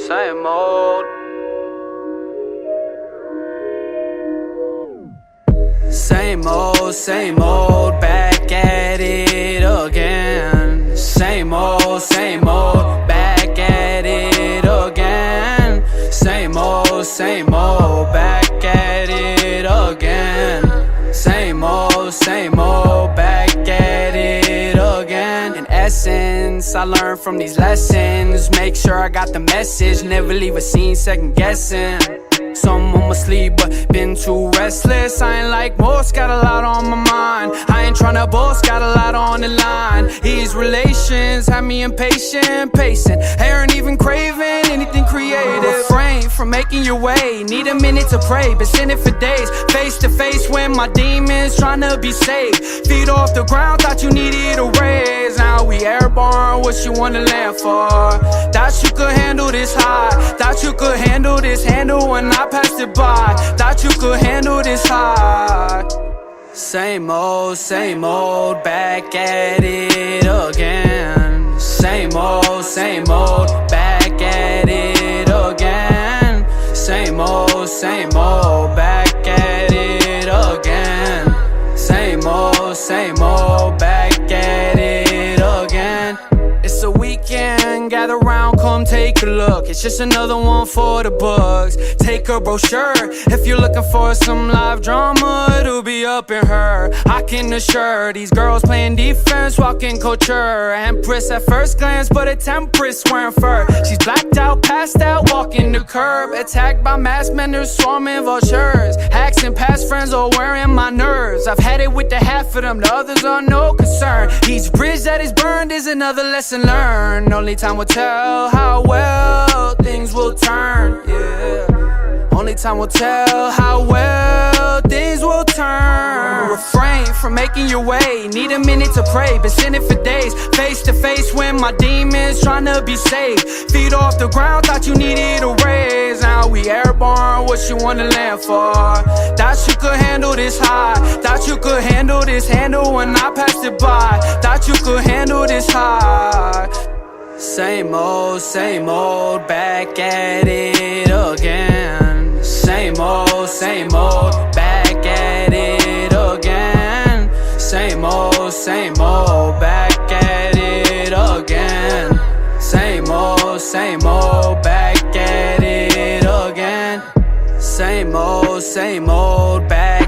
same old. Same old, back at it again. Same old, back at it again. Same old, back at it again. Same old, back at it again. In essence, I learned from these lessons. Make sure I got the message, never leave a scene second guessing. Some on my sleep, but been too restless. I ain't like most, got a lot on my mind. I ain't tryna boast, got a lot on the line. These relations have me impatient, pacing. Ain't even craving anything creative. Refrain from making your way, need a minute to pray. Been sinning for days, face to face with my demons, tryna be safe. Feet off the ground, thought you needed a raise. Now we airborne, what you wanna land for? Thought you could handle this high, thought you could handle this handle when I passed it by. Thought you could handle this high. Same old, back at it again. Same old, back at it again. Same old, back at it again. Same old, back at it again. It's a weekend, gather round, come take a look. It's just another one for the books. Take a brochure, if you're looking for some live drama, it'll be up in her. I can assure, these girls playing defense, walking culture. Empress at first glance, but a tempress wearing fur. She's blacked out, passed out, walking the curb. Attacked by masked men, they're swarming vultures. Hacks and past friends are wearing my nerves. I've had it with the half of them, the others are no concern. Each bridge that is burned is another lesson learned. Only time will tell how well things will turn, yeah. Only time will tell how well things will turn. Refrain from making your way, need a minute to pray. Been sinning for days, face to face with my demons, tryna be safe. Feet off the ground, thought you needed a raise. Now we airborne, what you wanna land for? Thought you could handle this high, thought you could handle this handle when I passed it by. Thought you could handle this high. Same old, back at it again. Same old, back at it again. Same old, back at it again. Same old, back at it again. Same old, back